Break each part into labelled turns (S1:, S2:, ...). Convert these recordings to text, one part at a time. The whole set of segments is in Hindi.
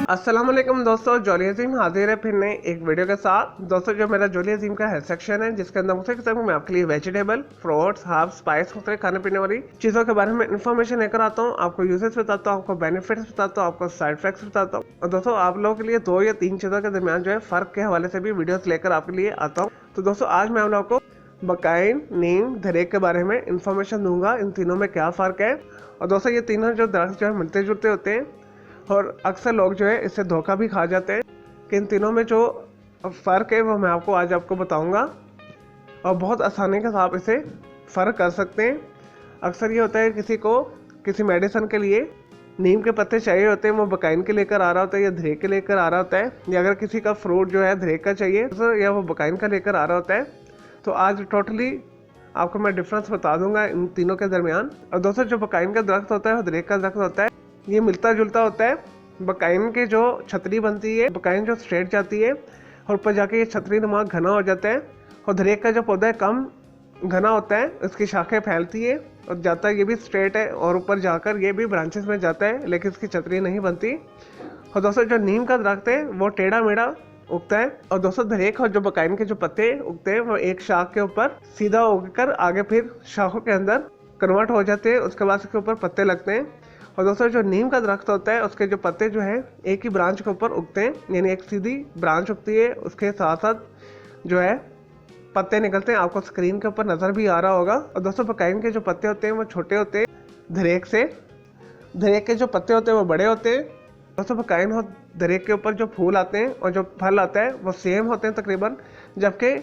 S1: अस्सलाम वालेकुम दोस्तों, जॉली अजीम हाजिर है फिर नए एक वीडियो के साथ। दोस्तों जो मेरा जॉली अजीम का हेल्थ सेक्शन है जिसके अंदर मुख्तलिफ किस्म मैं आपके लिए वेजिटेबल, फ्रूट्स, हर्ब्स, स्पाइस, मुख्तलिफ खाने पीने वाली चीज़ों के बारे में इन्फॉर्मेशन लेकर आता हूँ। आपको यूजेस बताता हूँ, आपको बेनिफिट्स बताता हूँ, आपको साइड इफेक्ट्स बताता हूँ। और दोस्तों आप लोगों के लिए 2 या 3 चीज़ों के दरमियान जो है फ़र्क के हवाले से भी वीडियोस लेकर आपके लिए आता हूँ। तो दोस्तों आज मैं आप लोगों को बकाइन, नीम, धरेक के बारे में इन्फॉर्मेशन दूंगा। इन तीनों में क्या फ़र्क है। और दोस्तों ये तीनों जो दरख्त जो है मिलते जुलते होते हैं और अक्सर लोग जो है इससे धोखा भी खा जाते हैं कि इन तीनों में जो फ़र्क है वो मैं आज आपको बताऊंगा और बहुत आसानी के साथ आप इसे फ़र्क कर सकते हैं। अक्सर ये होता है किसी को किसी मेडिसिन के लिए नीम के पत्ते चाहिए होते हैं, वो बकाइन के लेकर आ रहा होता है या धरेक के लेकर आ रहा होता है, या अगर किसी का फ्रूट जो है धरेक का चाहिए तो या वो बकाइन का लेकर आ रहा होता है। तो आज टोटली आपको मैं डिफरेंस बता दूंगा इन तीनों के दरमियान। और दोस्तों जो बकाइन का दरख्त होता है और धरेक का दरख्त होता है ये मिलता जुलता होता है। बकाइन के जो छतरी बनती है, बकाइन जो स्ट्रेट जाती है और ऊपर जाके ये छतरी नुमा घना हो जाता है, और धरेक का जो पौधा है कम घना होता है, इसकी शाखें फैलती है और जाता है, ये भी स्ट्रेट है और ऊपर जाकर ये भी ब्रांचेस में जाता है लेकिन इसकी छतरी नहीं बनती। और दोस्तों जो नीम का दरख्त है वो टेढ़ा मेढ़ा उगता है। और दोस्तों धरेक और जो बकाइन के जो पत्ते उगते हैं वो एक शाख के ऊपर सीधा उगकर आगे फिर शाखों के अंदर कन्वर्ट हो जाते हैं, उसके बाद इसके ऊपर पत्ते लगते हैं। और दोस्तों जो नीम का दरख्त होता है उसके जो पत्ते जो हैं एक ही ब्रांच के ऊपर उगते हैं, यानी एक सीधी ब्रांच उगती है, उसके साथ साथ जो है पत्ते निकलते हैं। आपको स्क्रीन के ऊपर नज़र भी आ रहा होगा। और दोस्तों बकाइन के जो पत्ते होते हैं वो छोटे होते हैं धरेक से, धरेक के जो पत्ते होते हैं वो बड़े होते हैं। दोस्तों बकाइन और धरेक के ऊपर जो फूल आते हैं और जो फल आता है वो सेम होते हैं तकरीबन, जबकि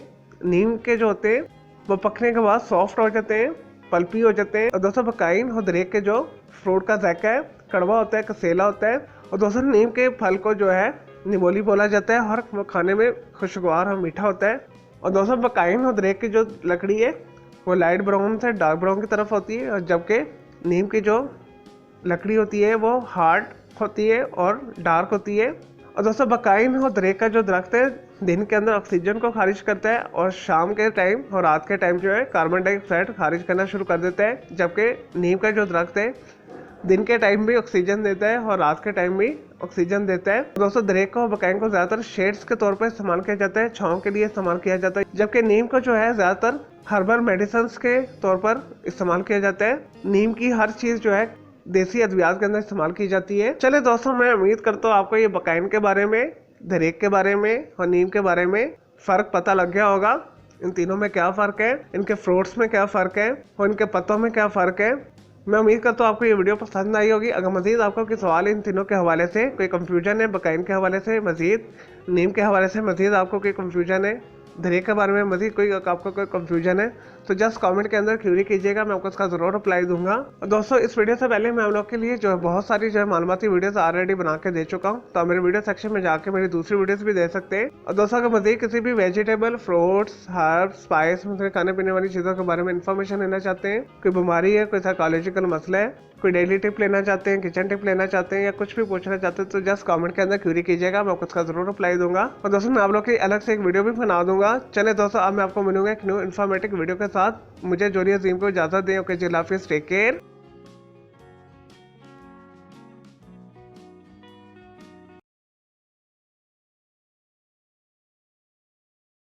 S1: नीम के जो होते हैं वो पकने के बाद सॉफ्ट हो जाते हैं, पल्पी हो जाते हैं। और दोस्तों बकाइन और धरेक के जो फ्रूट का जायका है कड़वा होता है, कसेला होता है। और दोस्तों नीम के फल को जो है निमोली बोला जाता है और वो खाने में खुशगवार और मीठा होता है। और दोस्तों बकाइन और धरेक की जो लकड़ी है वो लाइट ब्राउन से डार्क ब्राउन की तरफ होती है, और जबकि नीम की जो लकड़ी होती है वो हार्ड होती है और डार्क होती है। और दोस्तों बकाइन और धरेक का जो दरख्त है दिन के अंदर ऑक्सीजन को खारिज करता है और शाम के टाइम और रात के टाइम जो है कार्बन डाइऑक्साइड खारिज करना शुरू कर देता है, जबकि नीम का जो दरख्त है दिन के टाइम भी ऑक्सीजन देता है और रात के टाइम भी ऑक्सीजन देता है। दोस्तों धरेक को और बकाइन को ज़्यादातर शेड्स के तौर पर इस्तेमाल किया जाता है, छांव के लिए इस्तेमाल किया जाता है, जबकि नीम को जो है ज़्यादातर हर्बल मेडिसिन के तौर पर इस्तेमाल किया जाता है। नीम की हर चीज़ जो है देसी अद्वियात के अंदर इस्तेमाल की जाती है। चले दोस्तों मैं उम्मीद करता हूँ आपको ये बकाइन के बारे में, धरेक के बारे में और नीम के बारे में फ़र्क पता लग गया होगा। इन तीनों में क्या फ़र्क है, इनके फ्रूट्स में क्या फ़र्क है और इनके पत्तों में क्या फ़र्क है। मैं उम्मीद करता हूँ आपको ये वीडियो पसंद आई होगी। अगर मज़ीद आपको कोई सवाल इन तीनों के हवाले से कोई कंफ्यूजन है, बकाइन के हवाले से मज़ीद, नीम के हवाले से मज़ीद आपको कोई कंफ्यूजन है, धरेक के बारे में मज़ीद कोई आपको कोई कंफ्यूजन है तो जस्ट कमेंट के अंदर क्यूरी कीजिएगा, मैं आपको उसका ज़रूर रिप्लाई दूंगा। और दोस्तों इस वीडियो से पहले मैं आप लोग के लिए जो है बहुत सारी जो है मालूमाती वीडियोस ऑलरेडी बना के दे चुका हूँ, तो आप मेरे वीडियो सेक्शन में जाके मेरी दूसरी वीडियोस भी दे सकते हैं। और दोस्तों अगर मज़ीद किसी भी वेजिटेबल, फ्रूट्स, हर्ब्स, स्पाइस, मतलब खाने पीने वाली चीज़ों के बारे में इन्फॉर्मेशन लेना चाहते हैं, कोई बीमारी है, कोई साइकोलॉजिकल मसला है, कोई डेली टिप लेना चाहते हैं, किचन टिप लेना चाहते हैं या कुछ भी पूछना चाहते हैं तो जस्ट कमेंट के अंदर क्यूरी कीजिएगा, मैं आपको उसका जरूर रिप्लाई दूंगा। और दोस्तों मैं आप लोग की अलग से एक वीडियो भी बना दूंगा। चले दोस्तों अब मैं आपको मिलूंगा एक न्यू इन्फॉर्मेटिव वीडियो के साथ। मुझे जॉली अजीम को इजाजत दें। ओके, जिला हाफिज़, टेक केयर।